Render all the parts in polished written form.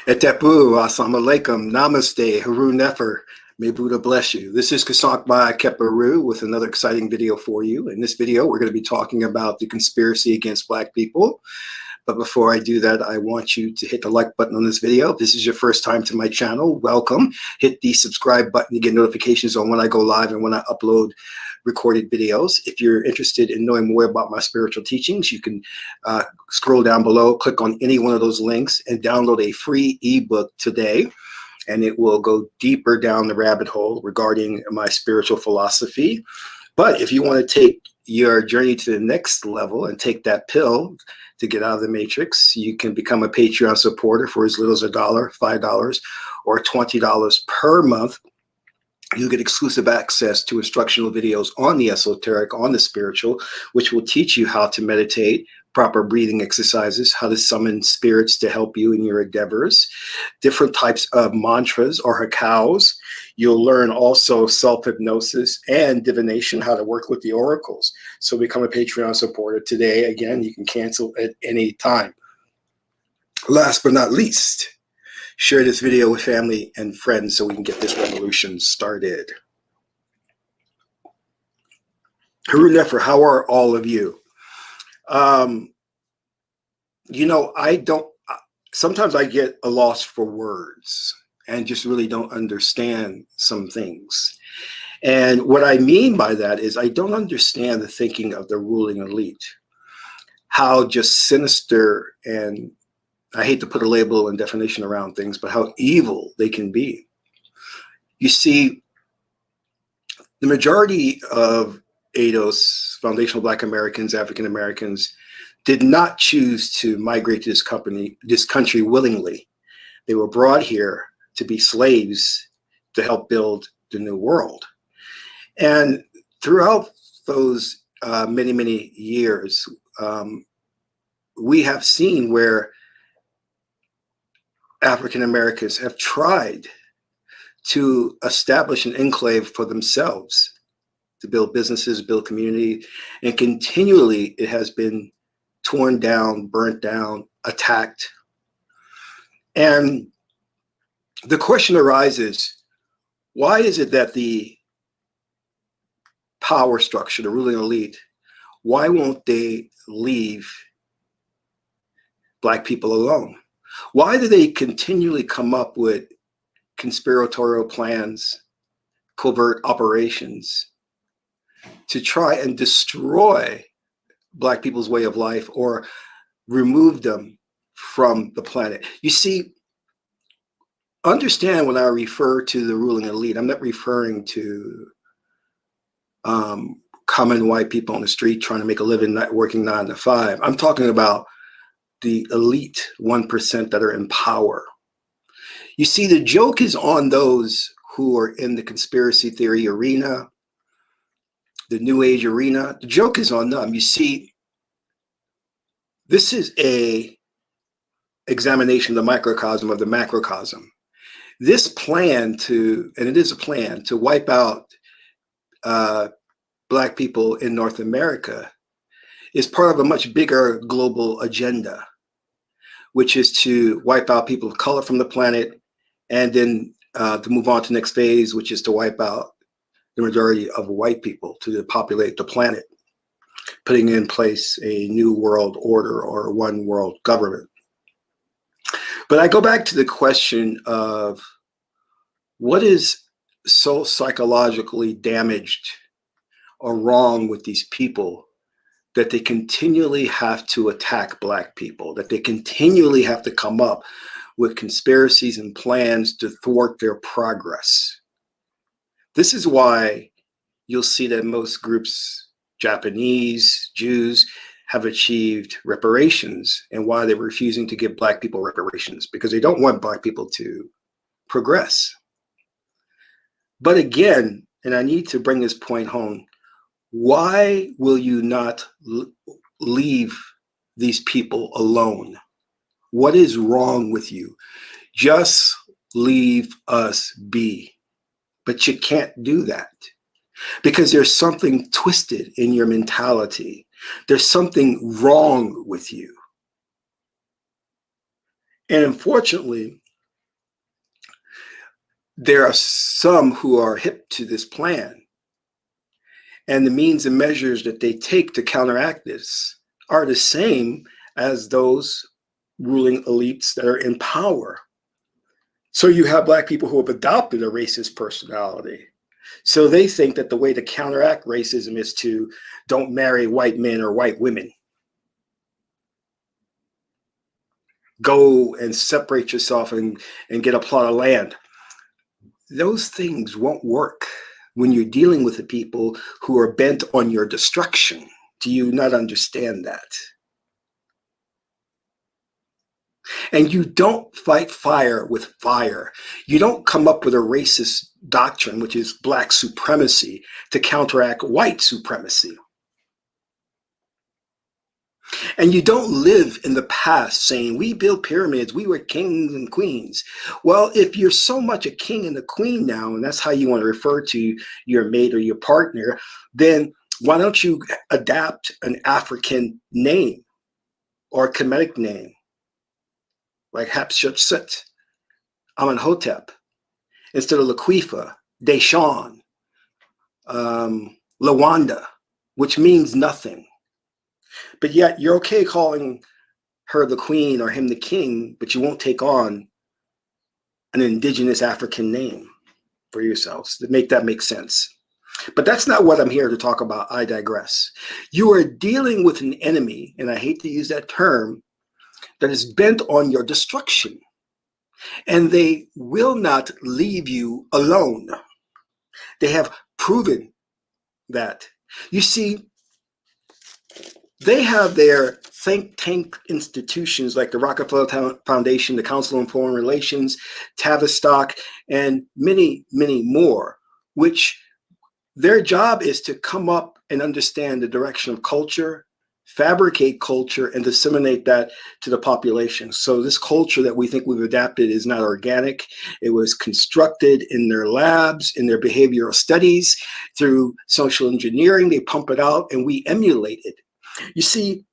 Etepu, assalamu alaikum, namaste, haru nefer, may Buddha bless you. This is Qesankh by Keperu with another exciting video for you. In this video, we're going to be talking about the conspiracy against Black people. But before I do that, I want you to hit the like button on this video. If this is your first time to my channel, welcome. Hit the subscribe button to get notifications on when I go live and when I upload recorded videos. If you're interested in knowing more about my spiritual teachings, you can scroll down below, click on any one of those links, and download a free ebook today. And it will go deeper down the rabbit hole regarding my spiritual philosophy. But if you want to take your journey to the next level and take that pill to get out of the matrix, you can become a Patreon supporter for as little as $1, $5, or $20 per month. You get exclusive access to instructional videos on the esoteric, on the spiritual, which will teach you how to meditate, proper breathing exercises, how to summon spirits to help you in your endeavors, different types of mantras or hakaus. You'll learn also self-hypnosis and divination, how to work with the oracles. So become a Patreon supporter today. Again, you can cancel at any time. Last but not least, share this video with family and friends so we can get this revolution started. Haru Nefer, how are all of you? You know, sometimes I get a loss for words and just really don't understand some things. And what I mean by that is I don't understand the thinking of the ruling elite, how just sinister, and I hate to put a label and definition around things, but how evil they can be. You see, the majority of ADOS, foundational Black Americans, African Americans, did not choose to migrate to this country willingly. They were brought here to be slaves to help build the new world. And throughout those many, many years, we have seen where African Americans have tried to establish an enclave for themselves, to build businesses, build community, and continually it has been torn down, burnt down, attacked. And the question arises, why is it that the power structure, the ruling elite, why won't they leave Black people alone? Why do they continually come up with conspiratorial plans, covert operations to try and destroy Black people's way of life or remove them from the planet? You see, understand when I refer to the ruling elite, I'm not referring to common white people on the street trying to make a living, not working 9 to 5. I'm talking about the elite 1% that are in power. You see, the joke is on those who are in the conspiracy theory arena, the New Age arena. The joke is on them. You see, this is a examination of the microcosm of the macrocosm. This plan to, and it is a plan to wipe out Black people in North America is part of a much bigger global agenda, which is to wipe out people of color from the planet and then to move on to the next phase, which is to wipe out the majority of white people to populate the planet, putting in place a new world order or one world government. But I go back to the question of what is so psychologically damaged or wrong with these people that they continually have to attack Black people, that they continually have to come up with conspiracies and plans to thwart their progress. This is why you'll see that most groups, Japanese, Jews, have achieved reparations, and why they're refusing to give Black people reparations, because they don't want Black people to progress. But again, and I need to bring this point home, why will you not leave these people alone? What is wrong with you? Just leave us be. But you can't do that because there's something twisted in your mentality. There's something wrong with you. And unfortunately, there are some who are hip to this plan, and the means and measures that they take to counteract this are the same as those ruling elites that are in power. So you have Black people who have adopted a racist personality. So they think that the way to counteract racism is to don't marry white men or white women. Go and separate yourself and get a plot of land. Those things won't work when you're dealing with the people who are bent on your destruction. Do you not understand that? And you don't fight fire with fire. You don't come up with a racist doctrine, which is Black supremacy, to counteract white supremacy. And you don't live in the past saying, we built pyramids, we were kings and queens. Well, if you're so much a king and a queen now, and that's how you want to refer to your mate or your partner, then why don't you adapt an African name or a Kemetic name, like Hatshepsut, Amenhotep, instead of Laquifa, Deshawn, Lawanda, which means nothing. But yet you're okay calling her the queen or him the king, but you won't take on an indigenous African name for yourselves to make that make sense. But that's not what I'm here to talk about. I digress. You are dealing with an enemy, and I hate to use that term, that is bent on your destruction. And they will not leave you alone. They have proven that. You see, they have their think tank institutions like the Rockefeller Foundation, the Council on Foreign Relations, Tavistock, and many, many more, which their job is to come up and understand the direction of culture, fabricate culture, and disseminate that to the population. So this culture that we think we've adapted is not organic. It was constructed in their labs, in their behavioral studies, through social engineering. They pump it out and we emulate it. You see,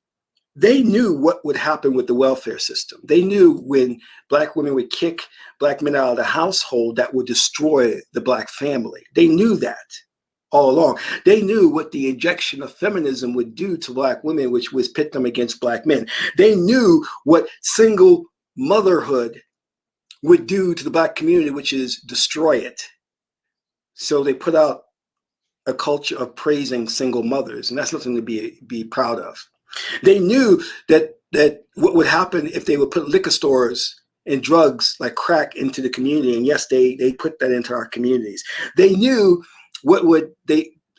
they knew what would happen with the welfare system. They knew when Black women would kick Black men out of the household, that would destroy the Black family. They knew that all along. They knew what the injection of feminism would do to Black women, which was pit them against Black men. They knew what single motherhood would do to the Black community, which is destroy it. So they put out a culture of praising single mothers, and that's nothing to be proud of. They knew that what would happen if they would put liquor stores and drugs like crack into the community, and yes, they put that into our communities. They knew what would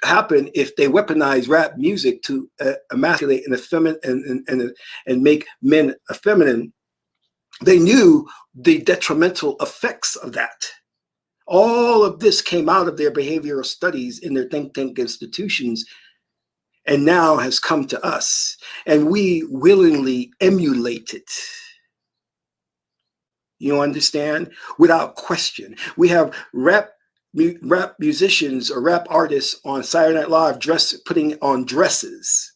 happen if they weaponized rap music to emasculate and effeminate and make men effeminate. They knew the detrimental effects of that. All of this came out of their behavioral studies in their think tank institutions and now has come to us, and we willingly emulate it. You understand? Without question. We have rap musicians or rap artists on Saturday Night Live putting on dresses.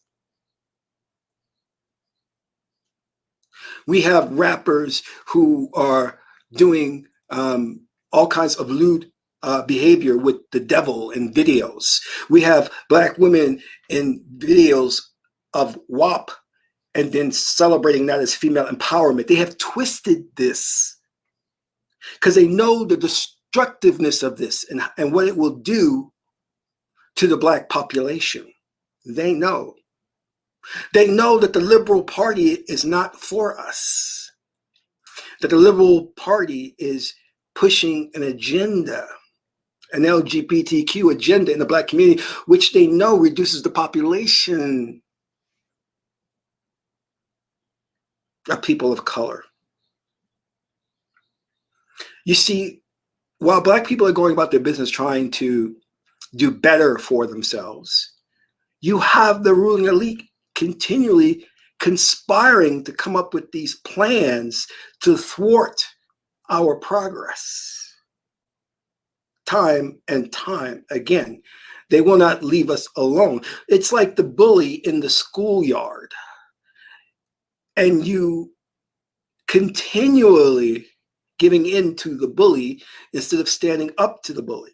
We have rappers who are doing all kinds of lewd behavior with the devil in videos. We have Black women in videos of WAP and then celebrating that as female empowerment. They have twisted this because they know the destructiveness of this and what it will do to the Black population. They know. They know that the Liberal Party is not for us, that the Liberal Party is pushing an agenda, an LGBTQ agenda in the Black community, which they know reduces the population of people of color. You see, while Black people are going about their business trying to do better for themselves, you have the ruling elite continually conspiring to come up with these plans to thwart our progress. Time and time again, they will not leave us alone. It's like the bully in the schoolyard, and you continually giving in to the bully instead of standing up to the bully.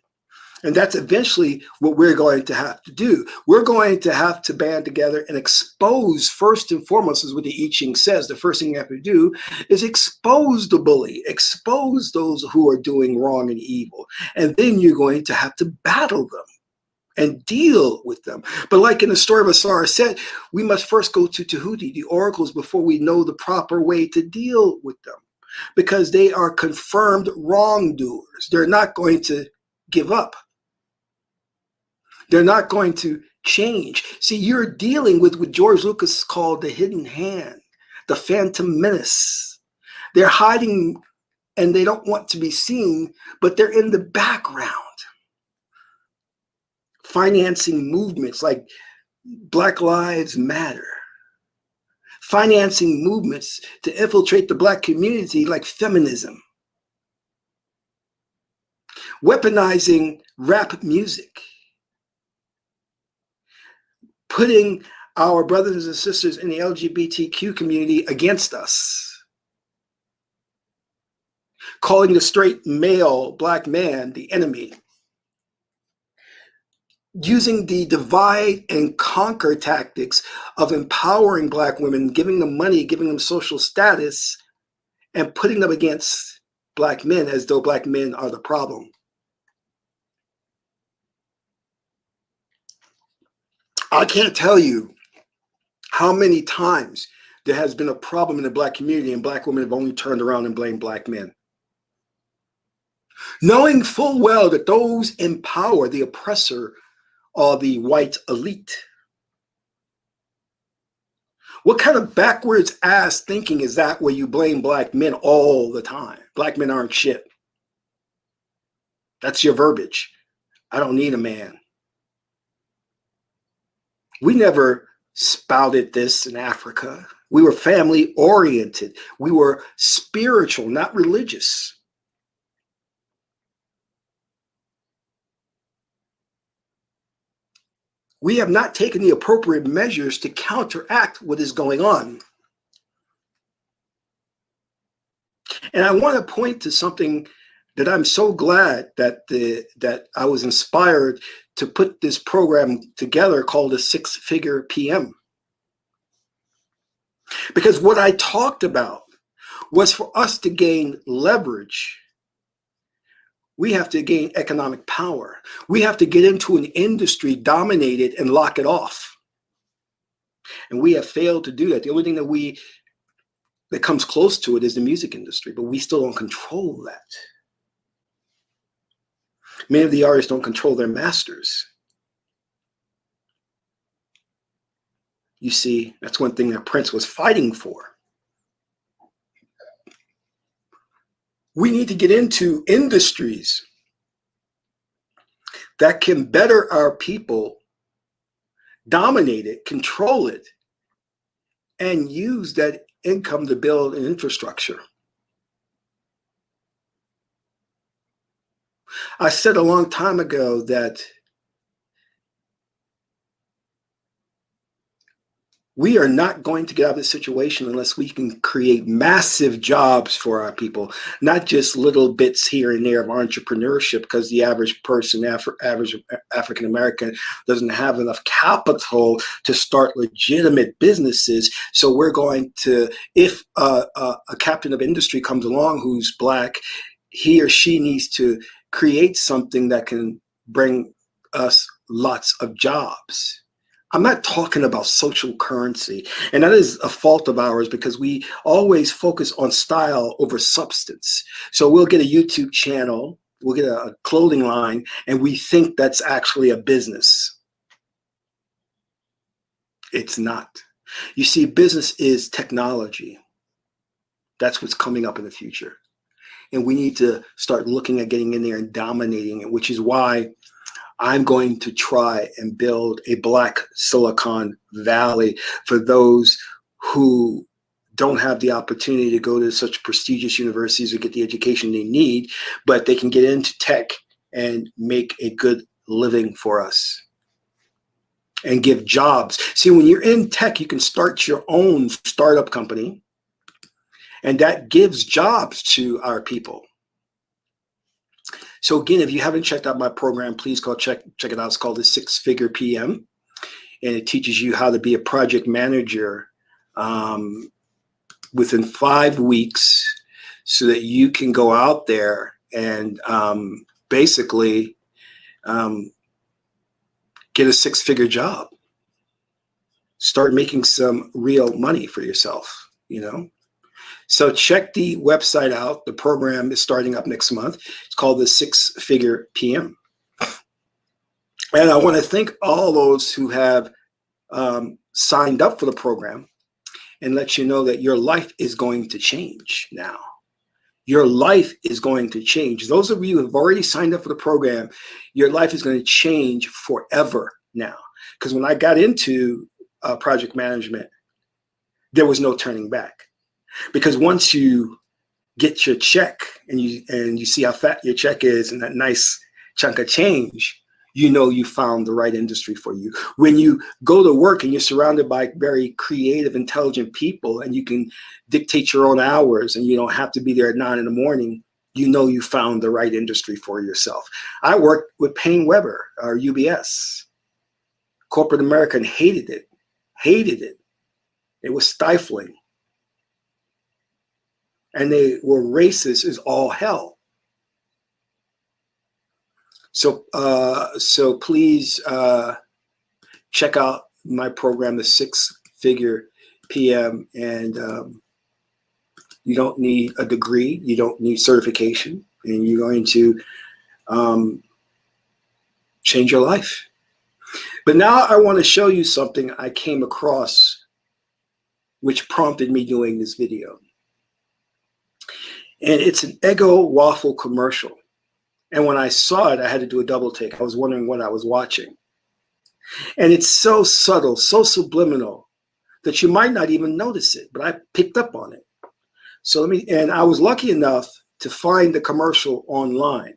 And that's eventually what we're going to have to do. We're going to have to band together and expose, first and foremost, is what the I Ching says. The first thing you have to do is expose the bully, expose those who are doing wrong and evil. And then you're going to have to battle them and deal with them. But like in the story of Asara said, we must first go to Tahuti, the oracles, before we know the proper way to deal with them, because they are confirmed wrongdoers. They're not going to give up. They're not going to change. See, you're dealing with what George Lucas called the hidden hand, the phantom menace. They're hiding and they don't want to be seen, but they're in the background, financing movements like Black Lives Matter, financing movements to infiltrate the Black community like feminism, weaponizing rap music, putting our brothers and sisters in the LGBTQ community against us, calling the straight male Black man the enemy, using the divide and conquer tactics of empowering Black women, giving them money, giving them social status, and putting them against Black men as though Black men are the problem. I can't tell you how many times there has been a problem in the Black community and Black women have only turned around and blamed Black men, knowing full well that those in power, the oppressor, are the white elite. What kind of backwards ass thinking is that where you blame Black men all the time? Black men aren't shit. That's your verbiage. I don't need a man. We never spouted this in Africa. We were family oriented. We were spiritual, not religious. We have not taken the appropriate measures to counteract what is going on. And I want to point to something that I'm so glad that I was inspired to put this program together called a 6-Figure PM. Because what I talked about was for us to gain leverage, we have to gain economic power. We have to get into an industry, dominate it, and lock it off. And we have failed to do that. The only thing that comes close to it is the music industry, but we still don't control that. Many of the artists don't control their masters. You see, that's one thing that Prince was fighting for. We need to get into industries that can better our people, dominate it, control it, and use that income to build an infrastructure. I said a long time ago that we are not going to get out of this situation unless we can create massive jobs for our people, not just little bits here and there of entrepreneurship, because the average person, average African American, doesn't have enough capital to start legitimate businesses. So we're going to, if a captain of industry comes along who's Black, he or she needs to create something that can bring us lots of jobs. I'm not talking about social currency, and that is a fault of ours because we always focus on style over substance. So we'll get a YouTube channel, we'll get a clothing line, and we think that's actually a business. It's not. You see, business is technology. That's what's coming up in the future. And we need to start looking at getting in there and dominating it, which is why I'm going to try and build a Black Silicon Valley for those who don't have the opportunity to go to such prestigious universities or get the education they need, but they can get into tech and make a good living for us and give jobs. See, when you're in tech, you can start your own startup company And that gives jobs to our people. So again, if you haven't checked out my program, please go check it out. It's called the 6-Figure PM. And it teaches you how to be a project manager within 5 weeks so that you can go out there and basically get a 6-figure job. Start making some real money for yourself, you know? So check the website out. The program is starting up next month. It's called the 6-Figure PM. And I want to thank all those who have signed up for the program and let you know that your life is going to change now. Your life is going to change. Those of you who have already signed up for the program, your life is going to change forever now. Because when I got into project management, there was no turning back. Because once you get your check and you see how fat your check is and that nice chunk of change, you know you found the right industry for you. When you go to work and you're surrounded by very creative, intelligent people and you can dictate your own hours and you don't have to be there at 9 in the morning, you know you found the right industry for yourself. I worked with Payne Weber, or UBS. Corporate America, and hated it. Hated it. It was stifling. And they were racist as all hell. So please check out my program, the 6-Figure PM, and you don't need a degree, you don't need certification, and you're going to change your life. But now I want to show you something I came across which prompted me doing this video. And it's an Eggo waffle commercial. And when I saw it, I had to do a double take. I was wondering what I was watching. And it's so subtle, so subliminal that you might not even notice it, but I picked up on it. So and I was lucky enough to find the commercial online.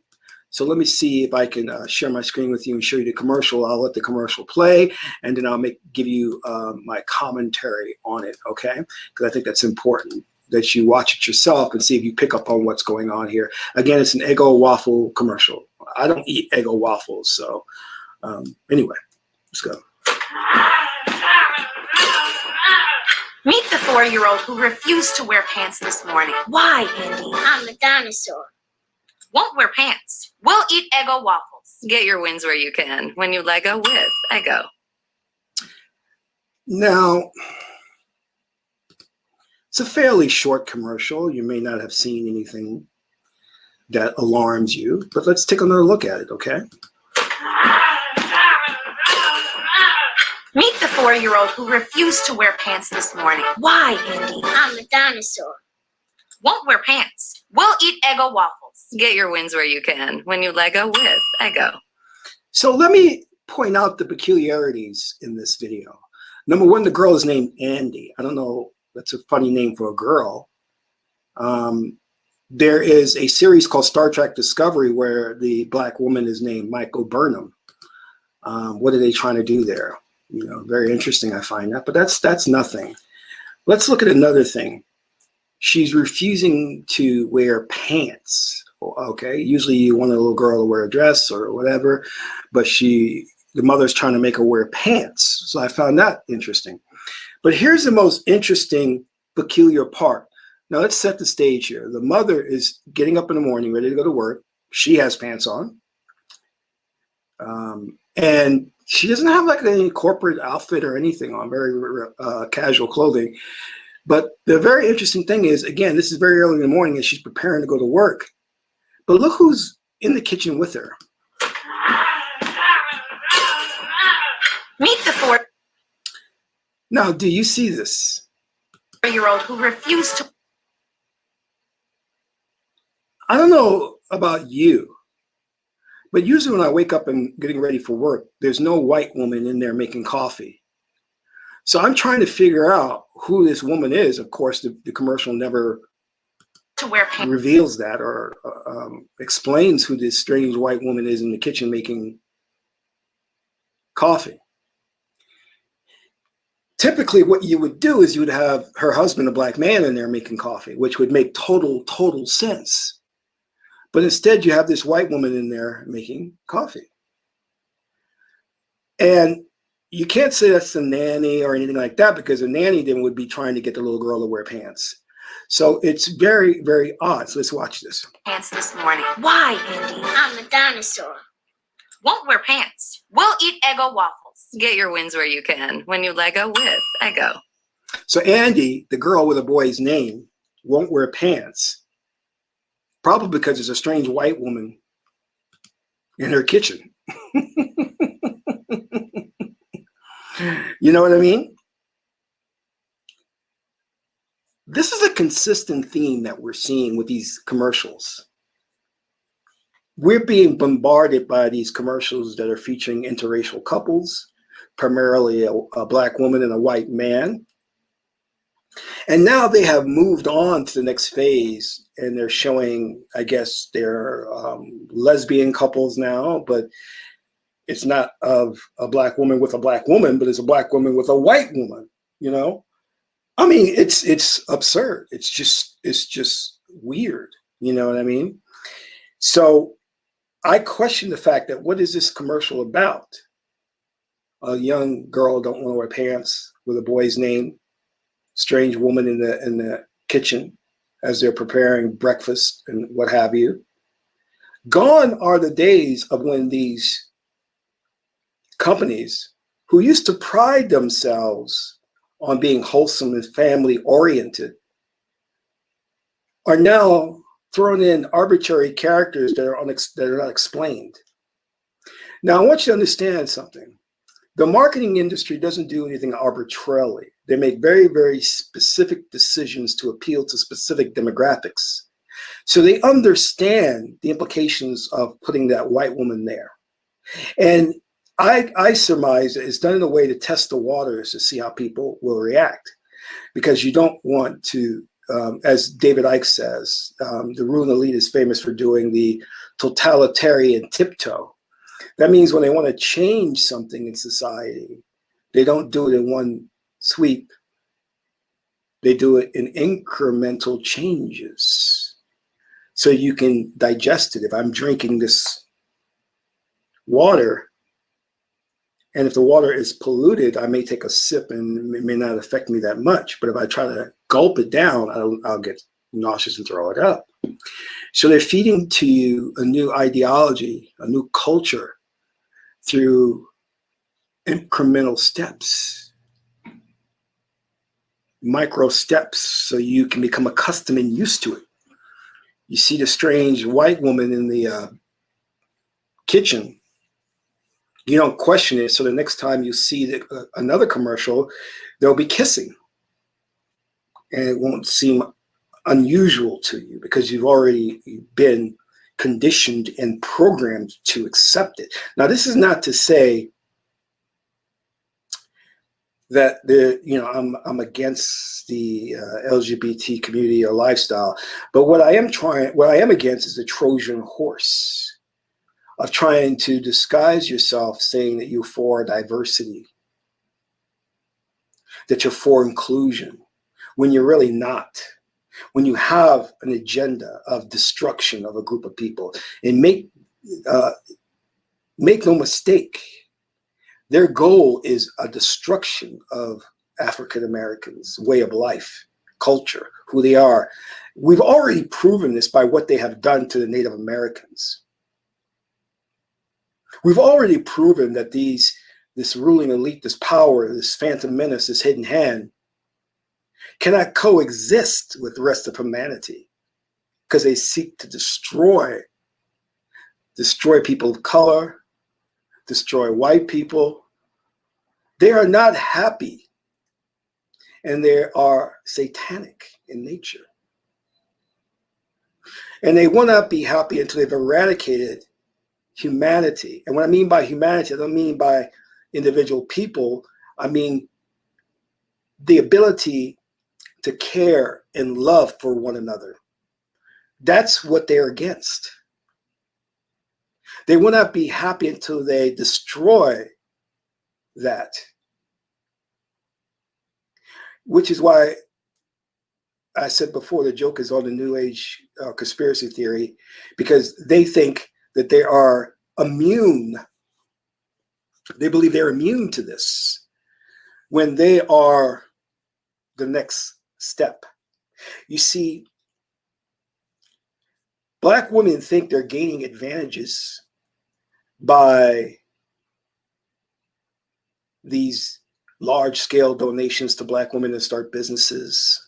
So let me see if I can share my screen with you and show you the commercial. I'll let the commercial play, and then I'll give you my commentary on it, okay? Because I think that's important, that you watch it yourself and see if you pick up on what's going on here. Again, it's an Eggo waffle commercial. I don't eat Eggo waffles, so anyway, let's go. Meet the 4-year-old who refused to wear pants this morning. Why, Andy? I'm a dinosaur. Won't wear pants. We'll eat Eggo waffles. Get your wins where you can when you Lego with Eggo. Now, it's a fairly short commercial. You may not have seen anything that alarms you, but let's take another look at it, okay? Meet the 4-year-old who refused to wear pants this morning. Why, Andy? I'm a dinosaur. Won't wear pants. We'll eat Eggo waffles. Get your wins where you can when you Lego with Eggo. So let me point out the peculiarities in this video. Number one, the girl is named Andy. I don't know, that's a funny name for a girl. There is a series called Star Trek Discovery where the black woman is named Michael Burnham. What are they trying to do there? You know, very interesting, I find that, but that's nothing. Let's look at another thing. She's refusing to wear pants. Okay, usually you want a little girl to wear a dress or whatever, but the mother's trying to make her wear pants. So I found that interesting. But here's the most interesting, peculiar part. Now let's set the stage here. The mother is getting up in the morning, ready to go to work. She has pants on. And she doesn't have like any corporate outfit or anything on, very casual clothing. But the very interesting thing is, again, this is very early in the morning and she's preparing to go to work. But look who's in the kitchen with her. Meet the 4 Now, do you see this? 4-year-old who refused to. I don't know about you, but usually when I wake up and getting ready for work, there's no white woman in there making coffee. So I'm trying to figure out who this woman is. Of course, the commercial never To wear pants. reveals that or explains who this strange white woman is in the kitchen making coffee. typically what you would do is you would have her husband, a black man, in there making coffee, which would make total sense. But instead you have this white woman in there making coffee. And you can't say that's a nanny or anything like that, because a nanny then would be trying to get the little girl to wear pants. So it's very, very odd. So let's watch this. Pants this morning. Why, Andy? I'm a dinosaur. Won't wear pants. We'll eat Eggo waffles. Get your wins where you can when you Lego with Eggo. So Andy, the girl with a boy's name, won't wear pants, probably because there's a strange white woman in her kitchen. You know what I mean? This is a consistent theme that we're seeing with these commercials. We're being bombarded by these commercials that are featuring interracial couples, primarily a black woman and a white man. And now they have moved on to the next phase, and they're showing, I guess, they're lesbian couples now, but it's not of a black woman with a black woman, but it's a black woman with a white woman, you know? I mean, it's absurd. It's just weird. You know what I mean? So I question the fact that, what is this commercial about? A young girl don't want to wear pants with a boy's name, strange woman in the kitchen as they're preparing breakfast and what have you. Gone are the days of when these companies, who used to pride themselves on being wholesome and family oriented, are now throwing in arbitrary characters that are not explained. Now, I want you to understand something. The marketing industry doesn't do anything arbitrarily. They make very, very specific decisions to appeal to specific demographics. So they understand the implications of putting that white woman there. And I surmise that it's done in a way to test the waters to see how people will react, because you don't want to, as David Icke says, the ruling elite is famous for doing the totalitarian tiptoe. That means when they want to change something in society, they don't do it in one sweep. They do it in incremental changes so you can digest it. If I'm drinking this water, and if the water is polluted, I may take a sip and it may not affect me that much. But if I try to gulp it down, I'll get nauseous and throw it up. So they're feeding to you a new ideology, a new culture through incremental steps, micro steps, so you can become accustomed and used to it. You see the strange white woman in the kitchen, you don't question it. So the next time you see another commercial, they'll be kissing. And it won't seem unusual to you because you've already been conditioned and programmed to accept it. Now, this is not to say that I'm against the LGBT community or lifestyle, but what I am against is the Trojan horse of trying to disguise yourself saying that you're for diversity, that you're for inclusion, when you're really not. When you have an agenda of destruction of a group of people. And make no mistake, their goal is a destruction of African Americans' way of life, culture, who they are. We've already proven this by what they have done to the Native Americans. We've already proven that this ruling elite, this power, this phantom menace, this hidden hand, cannot coexist with the rest of humanity because they seek to destroy people of color, destroy white people. They are not happy, and they are satanic in nature. And they will not be happy until they've eradicated humanity. And what I mean by humanity, I don't mean by individual people. I mean the ability to care and love for one another. That's what they're against. They will not be happy until they destroy that. which is why I said before the joke is on the New Age conspiracy theory, because they think that they are immune. They believe they're immune to this when they are the next step. You see, Black women think they're gaining advantages by these large-scale donations to Black women to start businesses,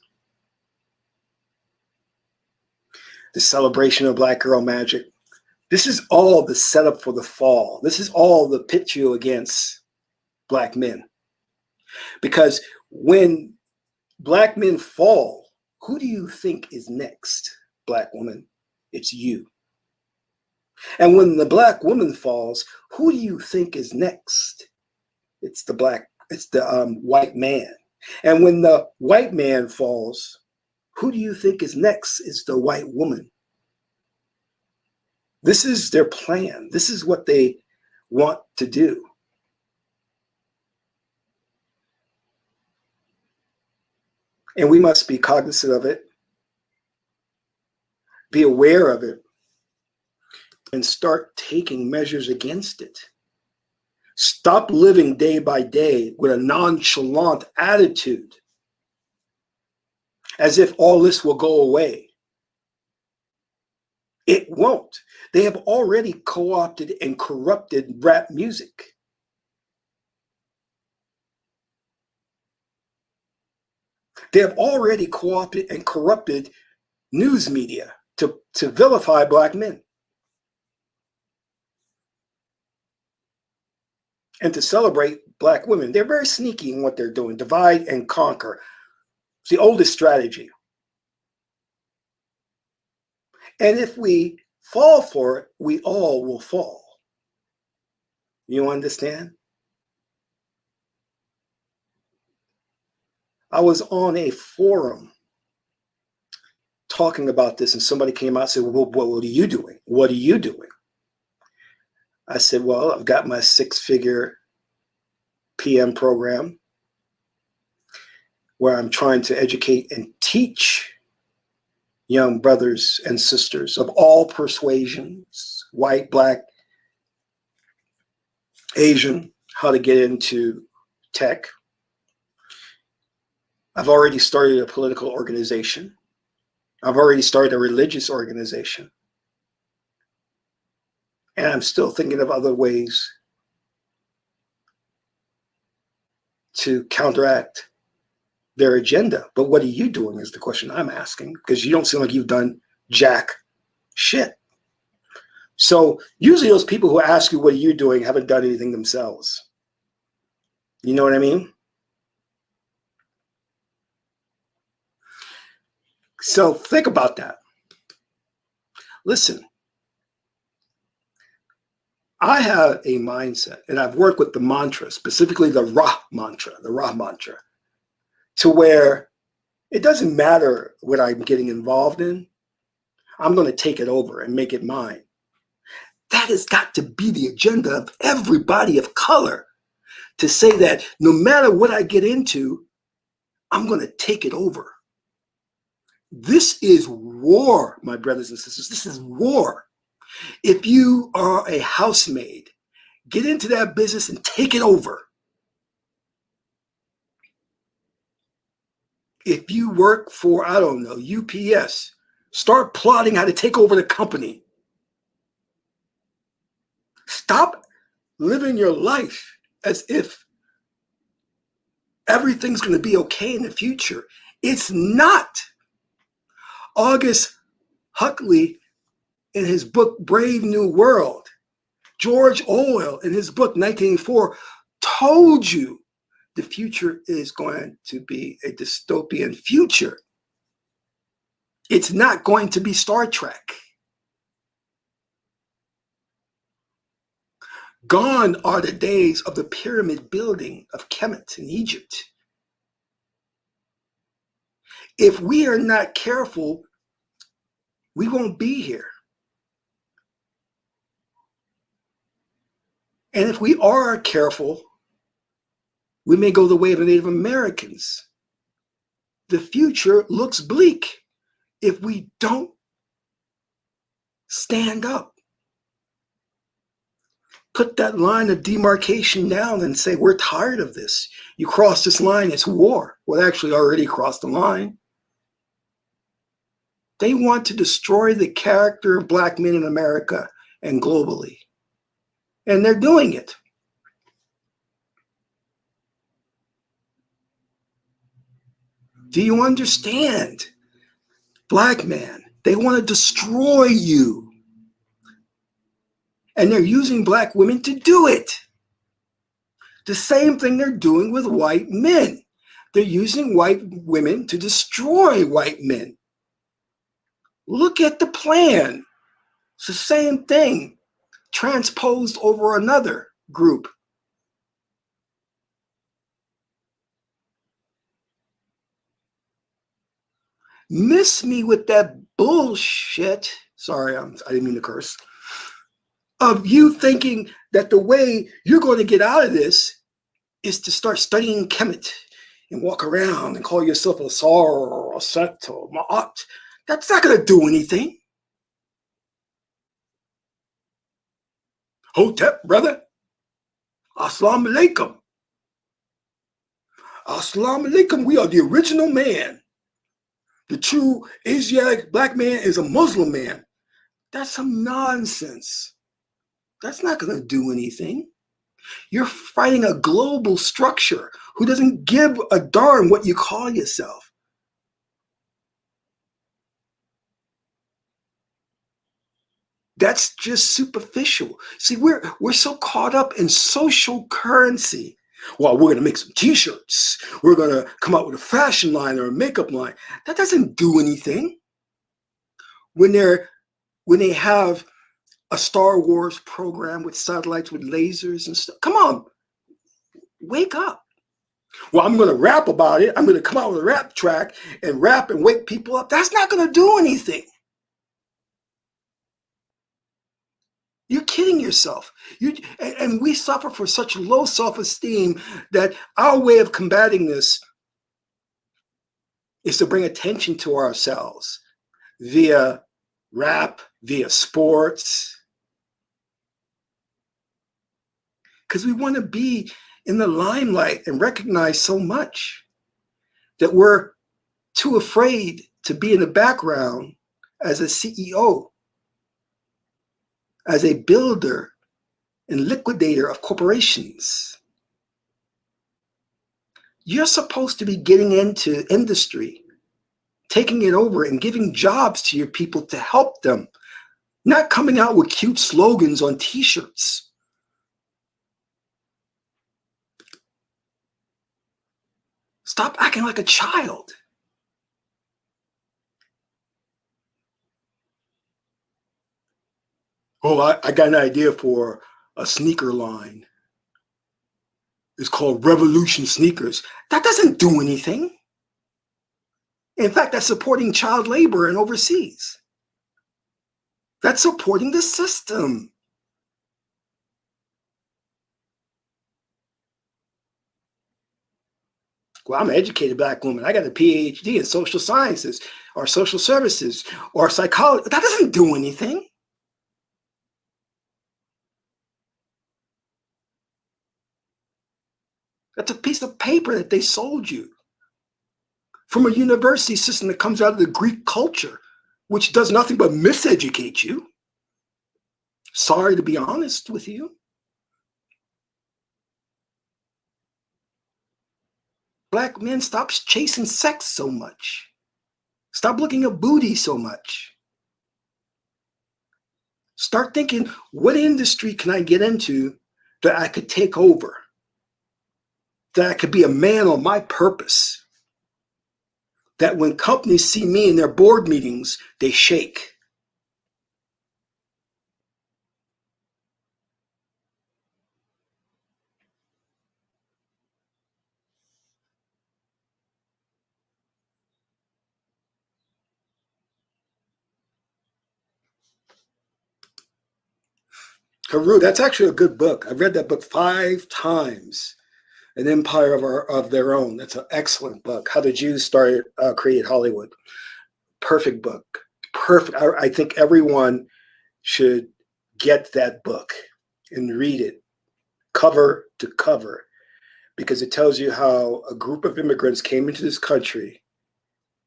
the celebration of Black girl magic. This is all the setup for the fall. This is all the pit you against Black men. Because when Black men fall, who do you think is next, Black woman? It's you. And when the Black woman falls, who do you think is next? It's the white man. And when the white man falls, who do you think is next? It's the white woman. This is their plan. This is what they want to do. And we must be cognizant of it, be aware of it, and start taking measures against it. Stop living day by day with a nonchalant attitude, as if all this will go away. It won't. They have already co-opted and corrupted rap music. They have already co-opted and corrupted news media to vilify Black men and to celebrate Black women. They're very sneaky in what they're doing. Divide and conquer. It's the oldest strategy. And if we fall for it, we all will fall. You understand? I was on a forum talking about this, and somebody came out and said, well, what are you doing? What are you doing? I said, well, I've got my 6-figure PM program where I'm trying to educate and teach young brothers and sisters of all persuasions, white, Black, Asian, how to get into tech. I've already started a political organization. I've already started a religious organization. And I'm still thinking of other ways to counteract their agenda. But what are you doing is the question I'm asking, because you don't seem like you've done jack shit. So usually those people who ask you what are you doing haven't done anything themselves. You know what I mean? So think about that. Listen, I have a mindset, and I've worked with the mantra, specifically the Ra mantra, to where it doesn't matter what I'm getting involved in. I'm going to take it over and make it mine. That has got to be the agenda of everybody of color, to say that no matter what I get into, I'm going to take it over. This is war, my brothers and sisters. This is war. If you are a housemaid, get into that business and take it over. If you work for, I don't know, UPS, start plotting how to take over the company. Stop living your life as if everything's going to be okay in the future. It's not. August Huxley, in his book Brave New World, George Orwell, in his book 1984, told you the future is going to be a dystopian future. It's not going to be Star Trek. Gone are the days of the pyramid building of Kemet in Egypt. If we are not careful, we won't be here. And if we are careful, we may go the way of the Native Americans the future looks bleak if we don't stand up. Put that line of demarcation down and say, we're tired of this. You cross this line, it's war. Well, they actually already crossed the line. They want to destroy the character of Black men in America and globally. And they're doing it. Do you understand? Black man, they want to destroy you. And they're using Black women to do it. The same thing they're doing with white men. They're using white women to destroy white men. Look at the plan. It's the same thing transposed over another group. Miss me with that bullshit. Sorry, I didn't mean to curse. Of you thinking that the way you're going to get out of this is to start studying Kemet and walk around and call yourself a Sar or a Set or Ma'at. That's not going to do anything. Hotep, brother. Assalamu alaikum. Assalamu alaikum. We are the original man. The true Asiatic Black man is a Muslim man. That's some nonsense. That's not going to do anything. You're fighting a global structure who doesn't give a darn what you call yourself. That's just superficial. See, we're so caught up in social currency. Well, we're going to make some t-shirts. We're going to come out with a fashion line or a makeup line. That doesn't do anything. When they have a Star Wars program with satellites with lasers and stuff. Come on, wake up. Well, I'm going to rap about it. I'm going to come out with a rap track and rap and wake people up. That's not going to do anything. You're kidding yourself. And we suffer for such low self-esteem that our way of combating this is to bring attention to ourselves via rap, via sports. Because we want to be in the limelight and recognize so much that we're too afraid to be in the background as a CEO, as a builder and liquidator of corporations. You're supposed to be getting into industry, taking it over and giving jobs to your people to help them, not coming out with cute slogans on t-shirts. Stop acting like a child. Oh, I got an idea for a sneaker line. It's called Revolution Sneakers. That doesn't do anything. In fact, that's supporting child labor and overseas. That's supporting the system. Well, I'm an educated Black woman. I got a PhD in social sciences or social services or psychology. That doesn't do anything. That's a piece of paper that they sold you from a university system that comes out of the Greek culture, which does nothing but miseducate you. Sorry to be honest with you. Black men, stop chasing sex so much. Stop looking at booty so much. Start thinking, what industry can I get into that I could take over? That I could be a man on my purpose? That when companies see me in their board meetings, they shake. Haru, that's actually a good book. I've read that book 5 times. An Empire of Their Own. That's an excellent book. How the Jews created Hollywood. Perfect book. Perfect. I think everyone should get that book and read it cover to cover, because it tells you how a group of immigrants came into this country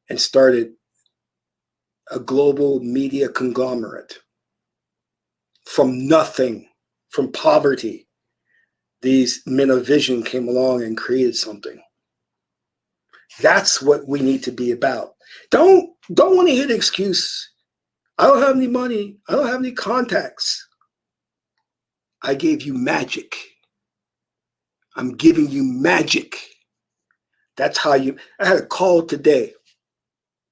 and started a global media conglomerate from nothing, from poverty. These men of vision came along and created something. That's what we need to be about. Don't want to hear the excuse. I don't have any money. I don't have any contacts. I gave you magic. I'm giving you magic. That's how I had a call today.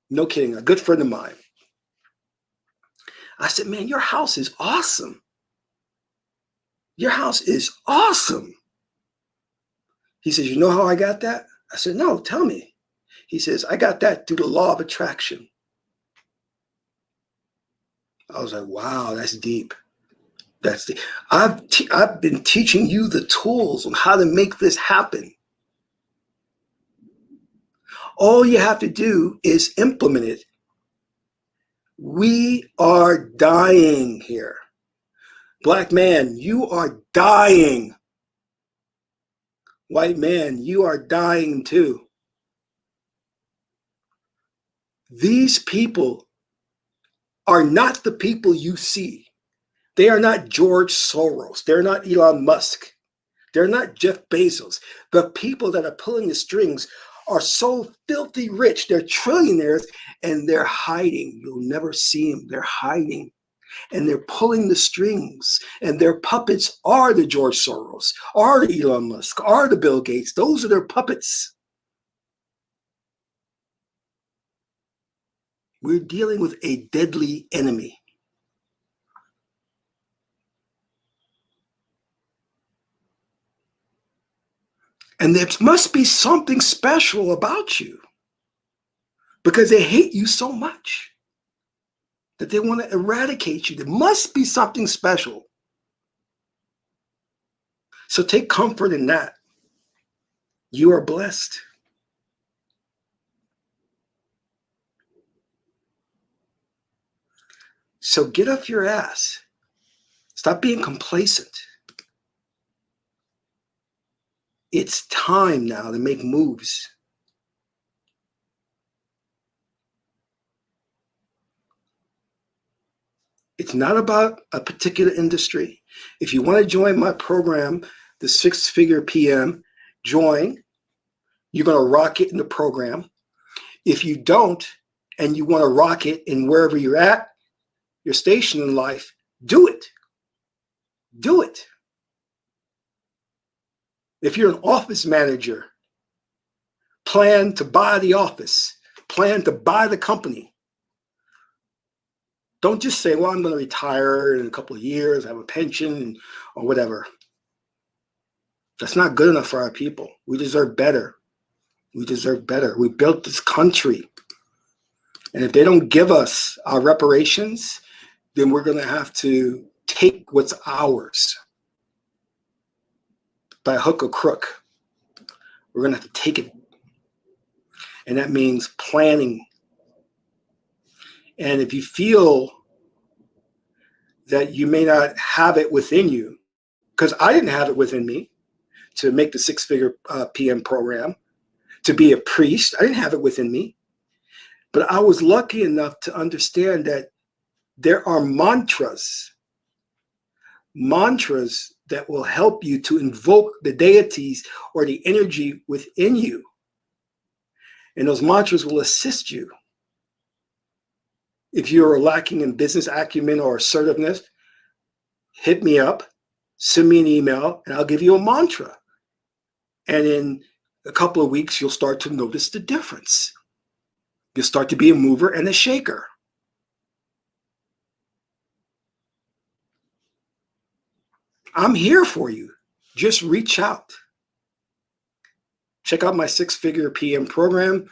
No kidding, a good friend of mine. I said, man, your house is awesome. Your house is awesome. He says, you know how I got that? I said, no, tell me. He says, I got that through the law of attraction. I was like, wow, that's deep. That's deep. I've been teaching you the tools on how to make this happen. All you have to do is implement it. We are dying here. Black man, you are dying. White man, you are dying too. These people are not the people you see. They are not George Soros. They're not Elon Musk. They're not Jeff Bezos. The people that are pulling the strings are so filthy rich. They're trillionaires and they're hiding. You'll never see them. They're hiding. And they're pulling the strings, and their puppets are the George Soros, are the Elon Musk, are the Bill Gates. Those are their puppets. We're dealing with a deadly enemy. And there must be something special about you, because they hate you so much that they want to eradicate you. There must be something special. So take comfort in that. You are blessed. So get off your ass. Stop being complacent. It's time now to make moves. It's not about a particular industry. If you want to join my program, the 6-Figure PM, join. You're going to rock it in the program. If you don't, and you want to rock it in wherever you're at, your station in life, do it. Do it. If you're an office manager, plan to buy the office. Plan to buy the company. Don't just say, well, I'm going to retire in a couple of years, have a pension or whatever. That's not good enough for our people. We deserve better. We deserve better. We built this country. And if they don't give us our reparations, then we're going to have to take what's ours by hook or crook. We're going to have to take it. And that means planning. And if you feel that you may not have it within you, because I didn't have it within me to make the 6-Figure PM program, to be a priest, I didn't have it within me. But I was lucky enough to understand that there are mantras that will help you to invoke the deities or the energy within you. And those mantras will assist you. If you're lacking in business acumen or assertiveness, hit me up, send me an email, and I'll give you a mantra. And in a couple of weeks, you'll start to notice the difference. You'll start to be a mover and a shaker. I'm here for you. Just reach out. Check out my 6-Figure PM program.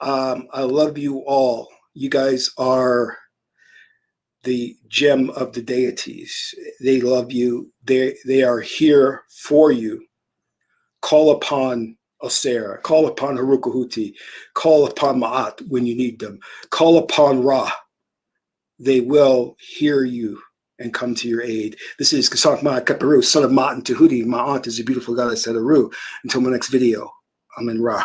I love you all. You guys are the gem of the deities. They love you. They are here for you. Call upon Osera, call upon Harukahuti, call upon Ma'at when you need them, call upon Ra. They will hear you and come to your aid. This is Qesankh Ma Keperu, son of Ma'at and Tahuti. Ma'at is a beautiful goddess at Aru. Until my next video, I'm in Ra.